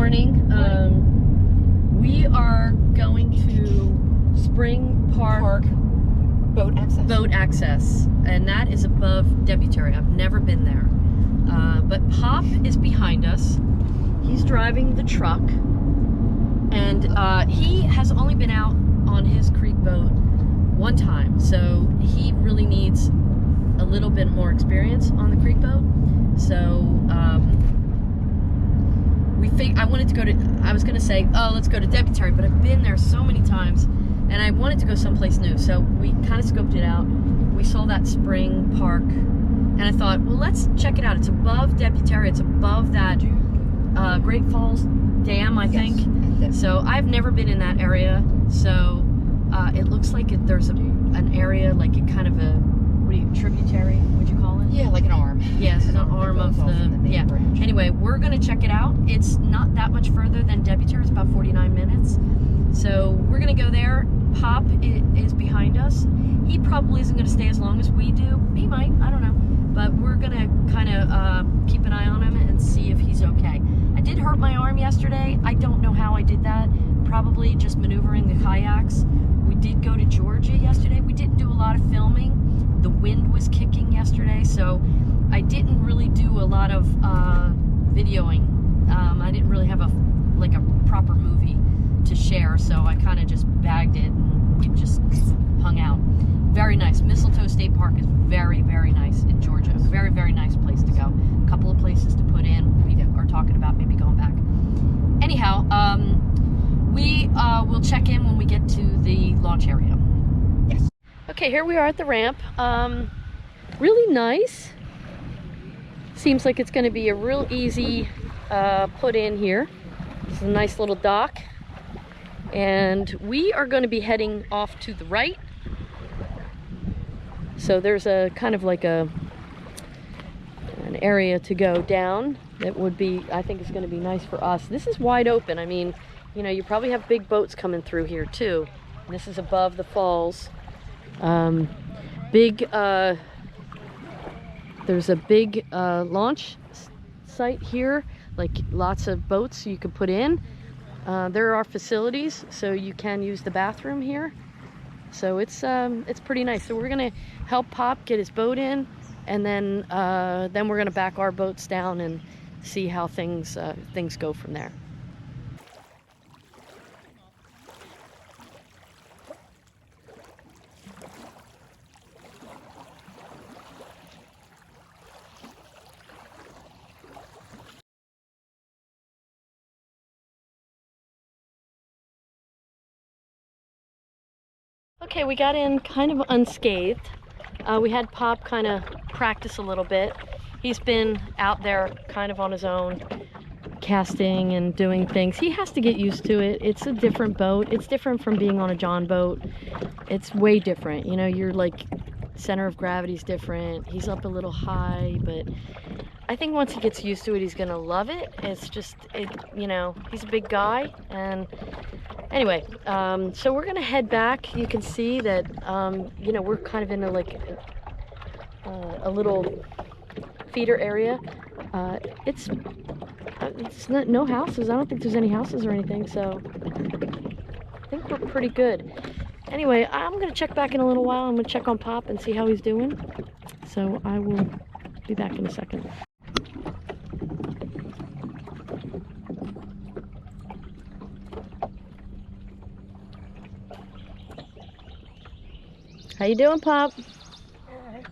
morning. We are going to Spring Park boat access, and that is above Debutery. I've never been there, but Pop is behind us. He's driving the truck, and he has only been out on his creek boat one time, so he really needs a little bit more experience on the creek boat. So I was gonna say, oh, let's go to Debutery, but I've been there so many times and I wanted to go someplace new, so we kind of scoped it out. We saw that Spring Park and I thought, well, let's check it out. It's above Debutery. It's above that Great Falls Dam, I think. Yes. So I've never been in that area, so it looks like there's an area, like a kind of a tributary, would you call it? Yeah, like an arm. Yes, an arm of the yeah. Branch. Anyway, we're gonna check it out. It's not that much further than Debutery. It's about 49 minutes. So we're gonna go there. Pop is behind us. He probably isn't gonna stay as long as we do. He might, I don't know. But we're gonna kind of keep an eye on him and see if he's okay. I did hurt my arm yesterday. I don't know how I did that. Probably just maneuvering the kayaks. We did go to Georgia yesterday. We didn't do a lot of filming. The wind was kicking yesterday, so I didn't really do a lot of videoing. I didn't really have a proper movie to share, so I kind of just bagged it and we just hung out. Very nice. Mistletoe State Park is very, very nice in Georgia. Very, very nice place to go. A couple of places to put in. We are talking about maybe going back. Anyhow, we will check in when we get to the launch area. Yes. Okay, here we are at the ramp. Really nice. Seems like it's going to be a real easy put in here. It's a nice little dock. And we are going to be heading off to the right. So there's a kind of like an area to go down that would be, I think is going to be nice for us. This is wide open. I mean, you know, you probably have big boats coming through here too. And this is above the falls. There's a big launch site here, like lots of boats you could put in. There are facilities, so you can use the bathroom here. So it's pretty nice. So we're gonna help Pop get his boat in, and then we're gonna back our boats down and see how things go from there. Okay, we got in kind of unscathed. We had Pop kind of practice a little bit. He's been out there kind of on his own, casting and doing things. He has to get used to it. It's a different boat. It's different from being on a John boat. It's way different. You know, you're like, center of gravity's different. He's up a little high, but I think once he gets used to it, he's gonna love it. It's just, you know, he's a big guy. And anyway, so we're gonna head back. You can see that, you know, we're kind of in a little feeder area. It's not, no houses. I don't think there's any houses or anything, so I think we're pretty good. Anyway, I'm gonna check back in a little while. I'm gonna check on Pop and see how he's doing. So I will be back in a second. How you doing, Pop? All right.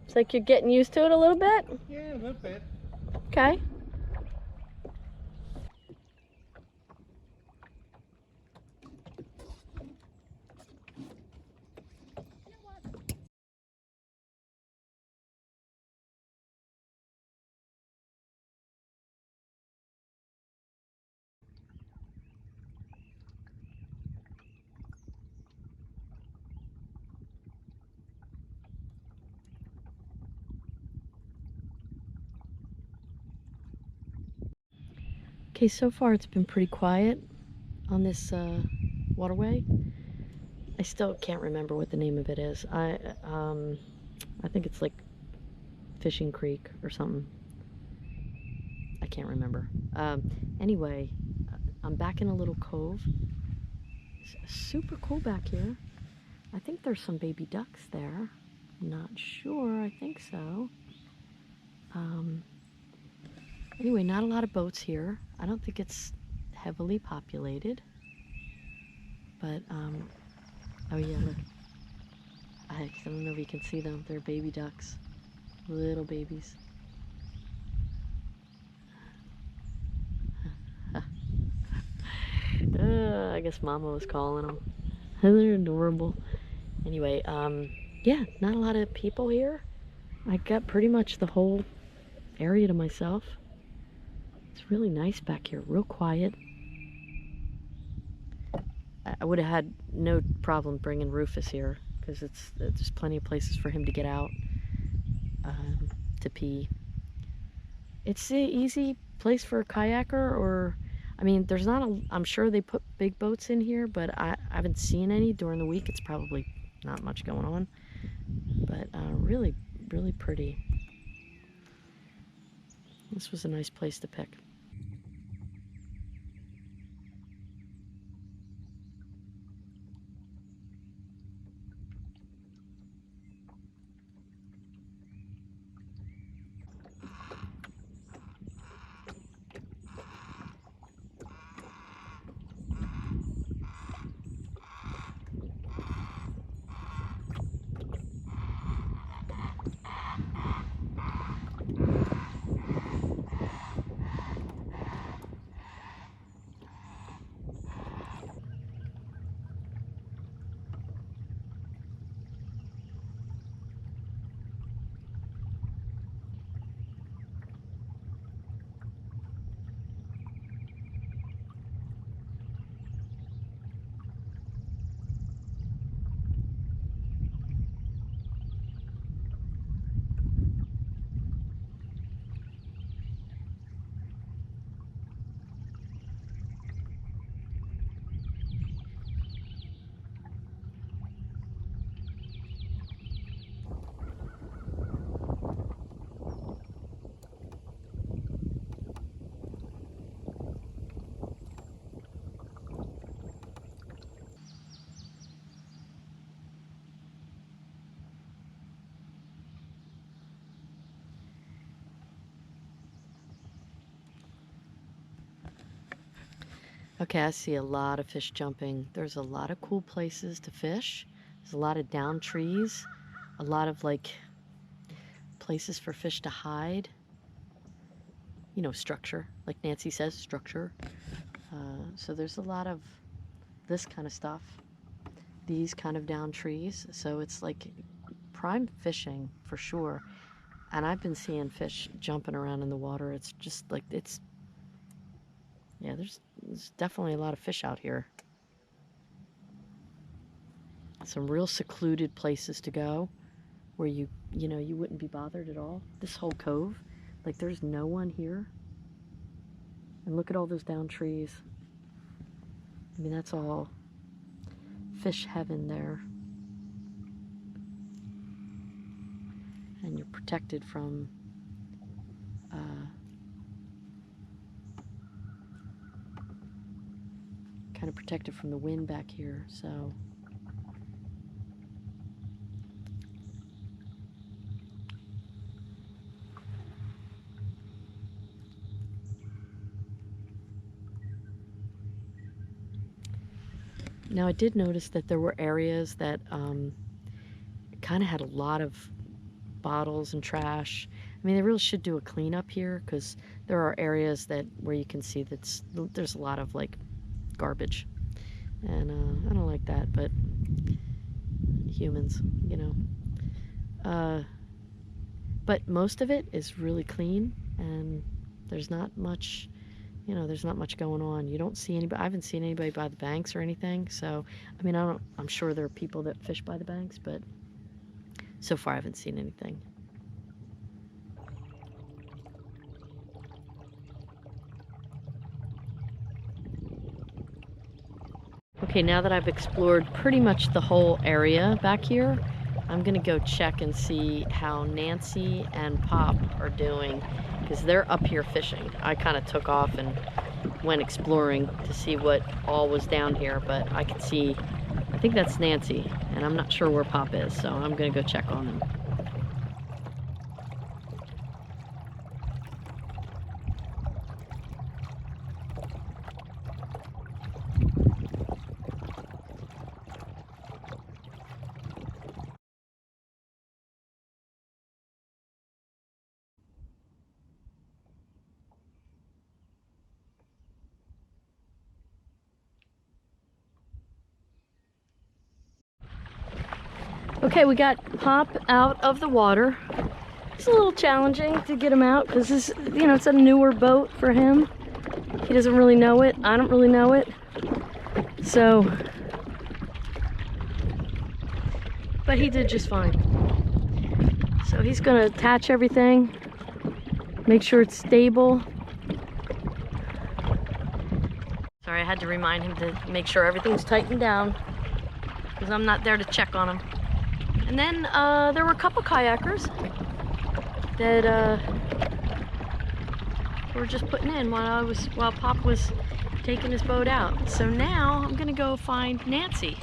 It's like you're getting used to it a little bit? Yeah, a little bit. Okay. Okay, so far it's been pretty quiet on this waterway. I still can't remember what the name of it is. I think it's like Fishing Creek or something. I can't remember. Anyway, I'm back in a little cove. It's super cool back here. I think there's some baby ducks there. I'm not sure. I think so. Anyway, not a lot of boats here. I don't think it's heavily populated. But, oh yeah, look. I don't know if you can see them. They're baby ducks. Little babies. I guess Mama was calling them. They're adorable. Anyway, yeah, not a lot of people here. I got pretty much the whole area to myself. It's really nice back here, real quiet. I would have had no problem bringing Rufus here because there's plenty of places for him to get out to pee. It's an easy place for a kayaker, or I mean, there's not a. I'm sure they put big boats in here, but I haven't seen any during the week. It's probably not much going on, but really, really pretty. This was a nice place to pick. Okay, I see a lot of fish jumping. There's a lot of cool places to fish. There's a lot of down trees, a lot of like places for fish to hide. You know, structure, like Nancy says, structure. So there's a lot of this kind of stuff, these kind of down trees. So it's like prime fishing for sure. And I've been seeing fish jumping around in the water. It's just like, yeah, there's definitely a lot of fish out here. Some real secluded places to go where you wouldn't be bothered at all. This whole cove, like there's no one here. And look at all those down trees. I mean, that's all fish heaven there. And you're protected from kind of protected from the wind back here, so now I did notice that there were areas that kind of had a lot of bottles and trash. I mean, they really should do a cleanup here because there are areas where you can see there's a lot of like garbage, and I don't like that, but humans, you know. But most of it is really clean, and there's not much, there's not much going on. You don't see anybody. I haven't seen anybody by the banks or anything. So, I mean, I'm sure there are people that fish by the banks, but so far I haven't seen anything. Okay, now that I've explored pretty much the whole area back here, I'm gonna go check and see how Nancy and Pop are doing, because they're up here fishing. I kind of took off and went exploring to see what all was down here, but I could see, I think that's Nancy, and I'm not sure where Pop is, so I'm gonna go check on him. Okay, we got Pop out of the water. It's a little challenging to get him out because this, you know, it's a newer boat for him. He doesn't really know it. I don't really know it. So, but he did just fine. So he's gonna attach everything, make sure it's stable. Sorry, I had to remind him to make sure everything's tightened down because I'm not there to check on him. And then there were a couple kayakers that were just putting in while Pop was taking his boat out. So now I'm gonna go find Nancy.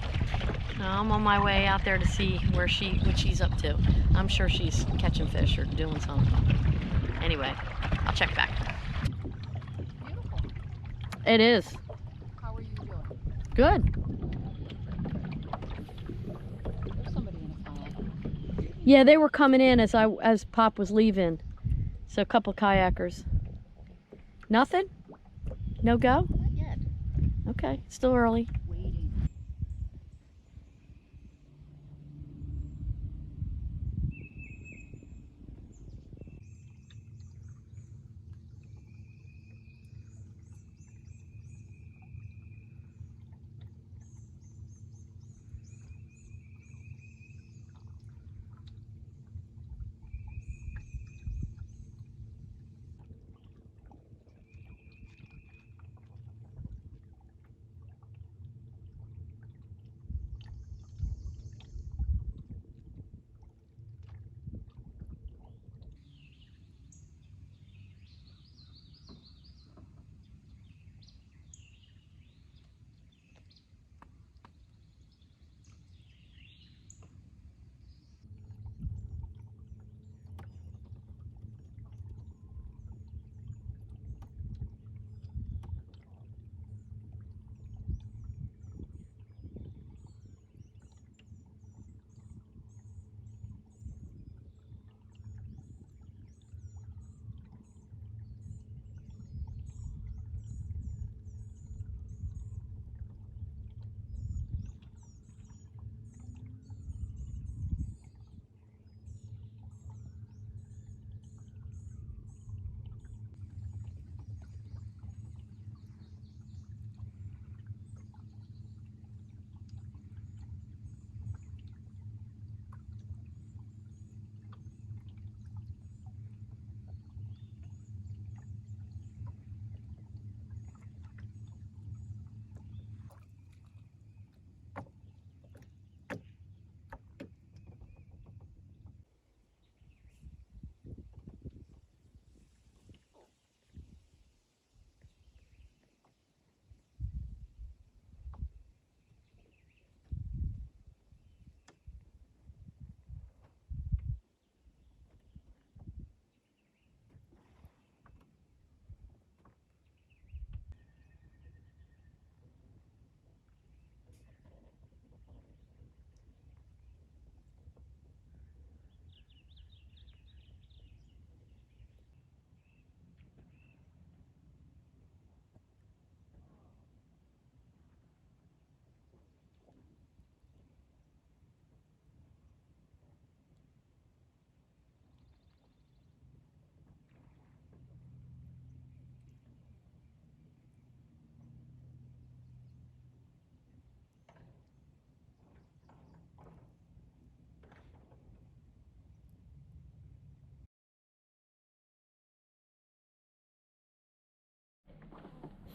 I'm on my way out there to see what she's up to. I'm sure she's catching fish or doing something. Anyway, I'll check back. Beautiful. It is. How are you doing? Good. There's somebody in a kayak. Yeah, they were coming in as Pop was leaving. So a couple kayakers. Nothing? No go? Not yet. Okay, still early. Waiting.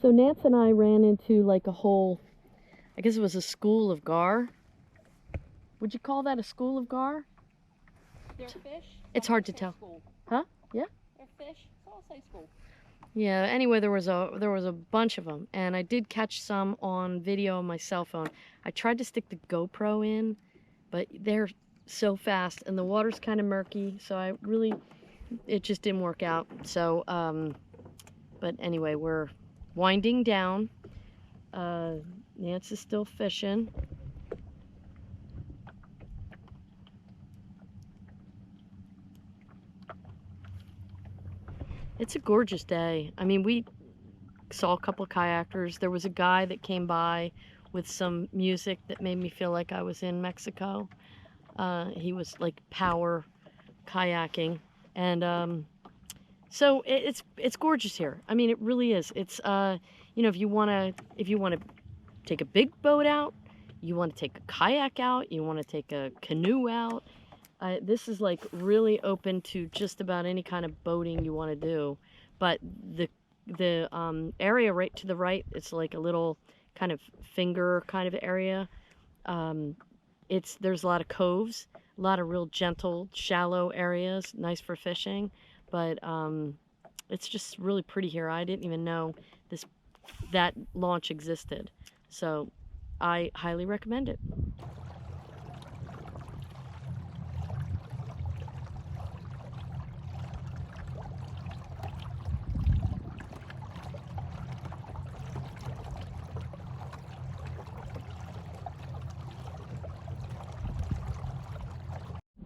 So Nance and I ran into like a whole I guess it was a school of gar. Would you call that a school of gar? They're fish. It's hard to tell. School. Huh? Yeah? They're fish. So I'll say school. Yeah, anyway, there was a bunch of them, and I did catch some on video on my cell phone. I tried to stick the GoPro in, but they're so fast, and the water's kind of murky, so it just didn't work out. So, but anyway, we're winding down. Nance is still fishing. It's a gorgeous day. I mean, we saw a couple of kayakers. There was a guy that came by with some music that made me feel like I was in Mexico. He was like power kayaking, and so it's gorgeous here. I mean, it really is. It's you know, if you want to take a big boat out, you want to take a kayak out, you want to take a canoe out. This is like really open to just about any kind of boating you want to do. But the area right to the right, it's like a little kind of finger kind of area. There's a lot of coves, a lot of real gentle, shallow areas, nice for fishing. But it's just really pretty here. I didn't even know that launch existed. So I highly recommend it.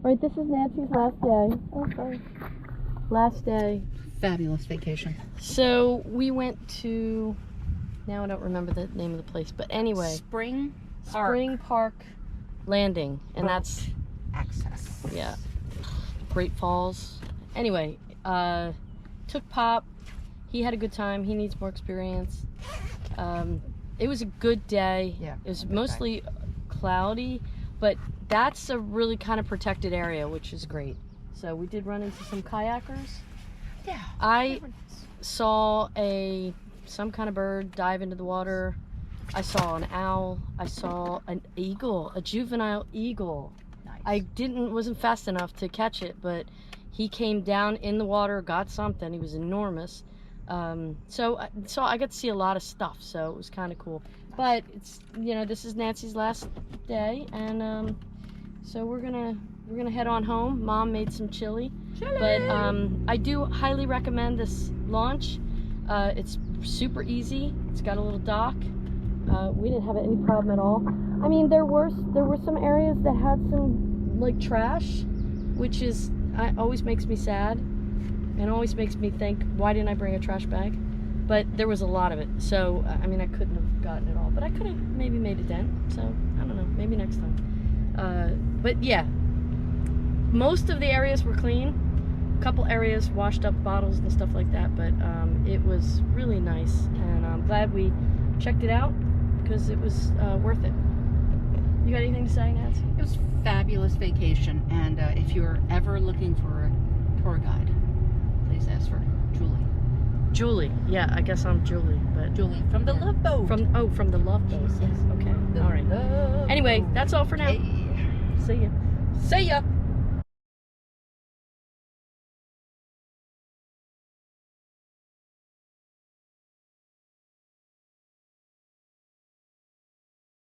Right, this is Nancy's last day. Oh, sorry. Last day. Fabulous vacation. So we went to, now I don't remember the name of the place, but anyway. Spring Park Landing. And that's, access. yeah, Great Falls. Anyway, took Pop. He had a good time. He needs more experience. It was a good day. Yeah. It was mostly cloudy, but that's a really kind of protected area, which is great. So we did run into some kayakers. Yeah. I saw some kind of bird dive into the water. I saw an owl. I saw an eagle, a juvenile eagle. Nice. I wasn't fast enough to catch it, but he came down in the water, got something. He was enormous. So I got to see a lot of stuff, so it was kind of cool. But it's, you know, this is Nancy's last day, and so we're gonna head on home. Mom made some chili. But I do highly recommend this launch. It's super easy. It's got a little dock. We didn't have any problem at all. I mean, there were some areas that had some like trash, which always makes me sad, and always makes me think, why didn't I bring a trash bag? But there was a lot of it, so I mean, I couldn't have gotten it all, but I could have maybe made a dent. So I don't know, maybe next time. But yeah, most of the areas were clean. A couple areas washed up bottles and stuff like that, but it was really nice, and I'm glad we checked it out because it was worth it. You got anything to say, Nancy? It was a fabulous vacation, and if you're ever looking for a tour guide, please ask for Julie. Julie, yeah, I guess I'm Julie, but Julie from the Love Boat. from the Love Boat. Yes. Okay, all right. Anyway, that's all for now. Hey. See ya. See ya.